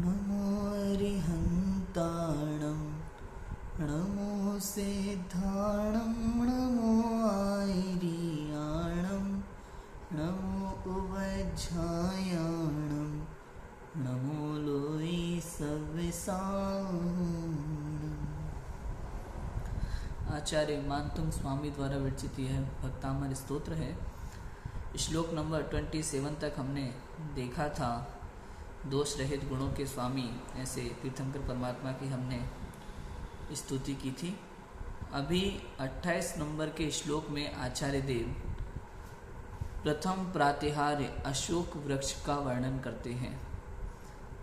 नमो अरिहन्ताणं नमो सिद्धाणं नमो आयर्याणं नमो उवज्झायाणं नमो लोई सव्यसाणम्। आचार्य मानतुंग स्वामी द्वारा विरचित यह भक्तामर स्तोत्र है। श्लोक नंबर 27 तक हमने देखा था दोष रहित गुणों के स्वामी ऐसे तीर्थंकर परमात्मा की हमने स्तुति की थी। अभी 28 नंबर के श्लोक में आचार्य देव प्रथम प्रातिहार्य अशोक वृक्ष का वर्णन करते हैं।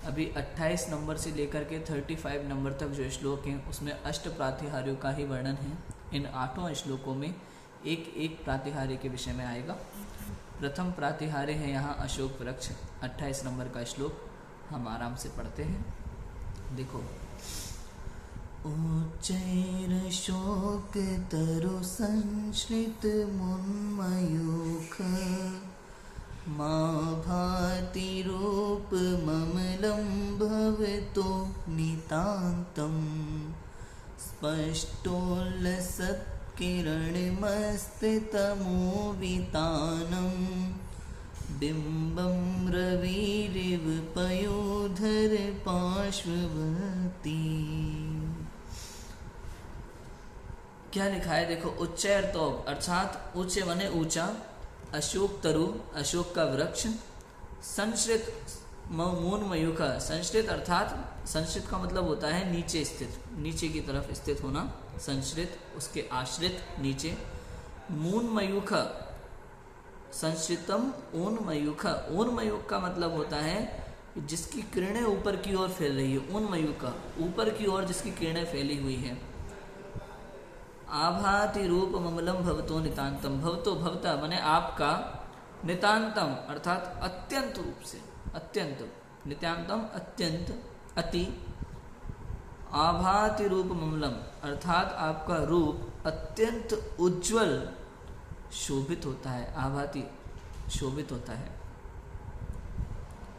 अभी 28 नंबर से लेकर के 35 नंबर तक जो श्लोक हैं उसमें अष्ट प्रातिहार्यों का ही वर्णन है। इन 8 श्लोकों में एक एक प्रातिहार्य के विषय में आएगा। प्रथम प्रातिहार्य है यहाँ अशोक वृक्ष। 28 नंबर का श्लोक हम आराम से पढ़ते हैं। देखो, उच्चैरशोक तरु संश्रित मुन्मयूख मा भाति रूप ममलं भवतो नितान्तं स्पष्टोल्लसत् किरणमस्तितमोवितानं बिम्बं रविरिव पयोधर पार्श्ववर्ती। क्या लिखा है देखो, उच्चैर्तोब अर्थात ऊंचे मने ऊंचा, अशोक तरु अशोक का वृक्ष, संश्रित मूनमयूख संश्रित अर्थात संश्रित का मतलब होता है नीचे स्थित, नीचे की तरफ स्थित होना, संश्रित उसके आश्रित नीचे। मूनमयूख संश्रितम ऊनमयूख, ऊनमयूख का मतलब होता है जिसकी किरणें ऊपर की ओर फैल रही है। ऊनमयूख ऊपर की ओर जिसकी किरणें फैली हुई है। आभाति रूप ममलम भवतो नितांतम, भवतो भवता माने आपका, नितांतम अर्थात अत्यंत रूप से, अत्यंत, नितांतम अत्यंत, अति, आभाति रूप ममलम अर्थात आपका रूप अत्यंत उज्ज्वल शोभित होता है। आभाति शोभित होता है,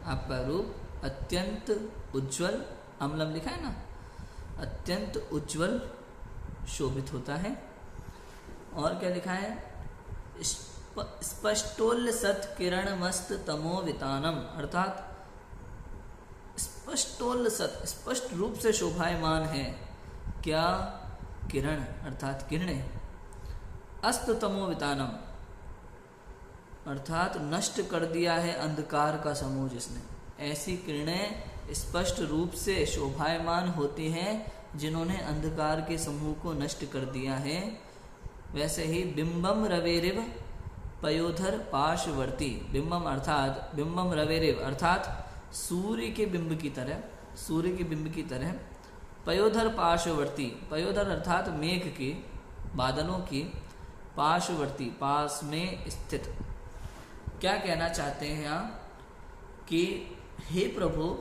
आपका रूप अत्यंत उज्ज्वल, अमलम लिखा है ना, अत्यंत उज्ज्वल शोभित होता है। और क्या लिखा है, स्पष्टोल्लसत् किरणमस्त तमोवितानम अर्थात स्पष्टोल्लसत् स्पष्ट रूप से शोभायमान है। क्या, किरण अर्थात किरणें, अस्त तमोवितानम अर्थात नष्ट कर दिया है अंधकार का समूह जिसने। ऐसी किरणें स्पष्ट रूप से शोभायमान होती हैं जिन्होंने अंधकार के समूह को नष्ट कर दिया है। वैसे ही बिंबम रवेरिव पयोधर पार्श्ववर्ती, बिंबम अर्थात बिंबम रवेरिव अर्थात सूर्य के बिंब की तरह, सूर्य के बिंब की तरह, पयोधर पार्श्ववर्ती, पयोधर अर्थात मेघ के, बादलों की, पार्श्ववर्ती पास में स्थित। क्या कहना चाहते हैं यहाँ कि हे प्रभु,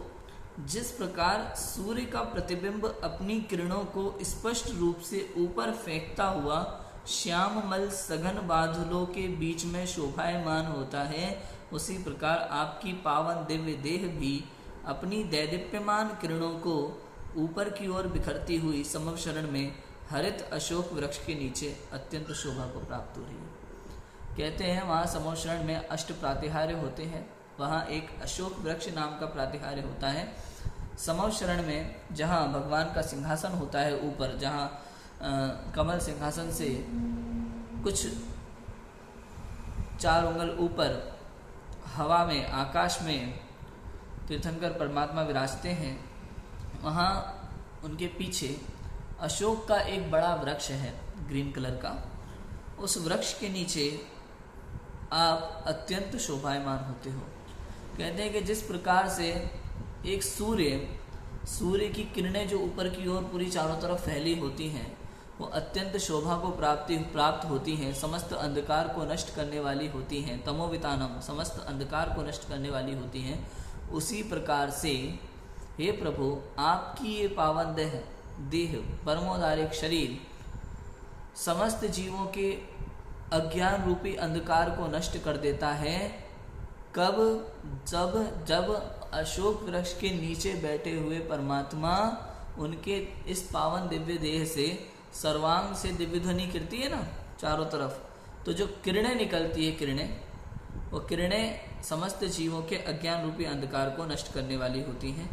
जिस प्रकार सूर्य का प्रतिबिंब अपनी किरणों को स्पष्ट रूप से ऊपर फेंकता हुआ श्याममल सघन बादलों के बीच में शोभायमान होता है, उसी प्रकार आपकी पावन दिव्य देह भी अपनी दैदीप्यमान किरणों को ऊपर की ओर बिखरती हुई समवशरण में हरित अशोक वृक्ष के नीचे अत्यंत शोभा को प्राप्त हो रही है। कहते हैं वहाँ समवशरण में अष्ट प्रातिहार्य होते हैं, वहाँ एक अशोक वृक्ष नाम का प्रातिहार्य होता है। समवशरण में जहाँ भगवान का सिंहासन होता है ऊपर, जहाँ कमल सिंहासन से कुछ 4 उंगल ऊपर हवा में, आकाश में तीर्थंकर परमात्मा विराजते हैं, वहाँ उनके पीछे अशोक का एक बड़ा वृक्ष है ग्रीन कलर का। उस वृक्ष के नीचे आप अत्यंत शोभायमान होते हो। कहते हैं कि जिस प्रकार से एक सूर्य की किरणें जो ऊपर की ओर पूरी चारों तरफ फैली होती हैं, वो अत्यंत शोभा को प्राप्त होती हैं, समस्त अंधकार को नष्ट करने वाली होती हैं, तमोवितानम समस्त अंधकार को नष्ट करने वाली होती हैं। उसी प्रकार से हे प्रभु, आपकी ये पावन देह परमोदारिक शरीर समस्त जीवों के अज्ञान रूपी अंधकार को नष्ट कर देता है। कब, जब अशोक वृक्ष के नीचे बैठे हुए परमात्मा उनके इस पावन दिव्य देह से सर्वांग से दिव्य ध्वनि गिरती है ना चारों तरफ, तो जो किरणें निकलती है किरणें, वो किरणें समस्त जीवों के अज्ञान रूपी अंधकार को नष्ट करने वाली होती हैं।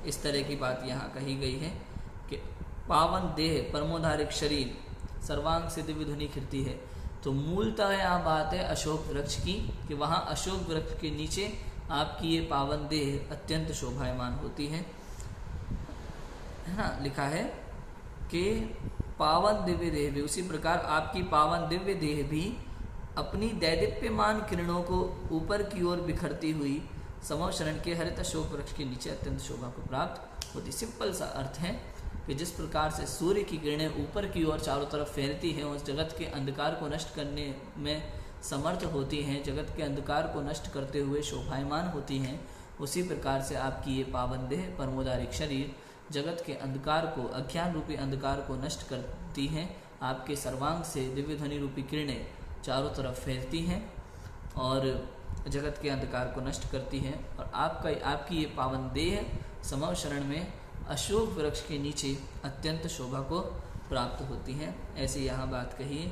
इस तरह की बात यहाँ कही गई है कि पावन देह परमोधारिक शरीर सर्वांग से दिव्य ध्वनि खिरती है। तो मूलतः यहाँ बात है अशोक वृक्ष की, कि वहाँ अशोक वृक्ष के नीचे आपकी ये पावन देह अत्यंत शोभायमान होती है ना। लिखा है कि पावन दिव्य देह भी, उसी प्रकार आपकी पावन दिव्य देह भी अपनी दैदीप्यमान किरणों को ऊपर की ओर बिखरती हुई समव शरण के हरित अशोक वृक्ष के नीचे अत्यंत शोभा को प्राप्त होती। सिंपल सा अर्थ है कि जिस प्रकार से सूर्य की किरणें ऊपर की ओर चारों तरफ फैलती हैं, उस जगत के अंधकार को नष्ट करने में समर्थ होती हैं, जगत के अंधकार को नष्ट करते हुए शोभायमान होती हैं, उसी प्रकार से आपकी ये पावन देह परमोदारिक शरीर जगत के अंधकार को, अज्ञान रूपी अंधकार को नष्ट करती हैं। आपके सर्वांग से दिव्य ध्वनि रूपी किरणें चारों तरफ फैलती हैं और जगत के अंधकार को नष्ट करती हैं, और आपकी ये पावन देह समव शरण में अशोक वृक्ष के नीचे अत्यंत शोभा को प्राप्त होती हैं। ऐसे यहाँ बात कही है।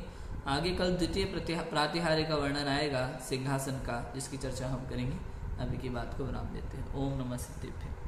आगे कल द्वितीय प्रातिहार्य का वर्णन आएगा सिंहासन का, जिसकी चर्चा हम करेंगे। अभी की बात को विराम देते हैं। ओम नमः सिद्धेभ्यः।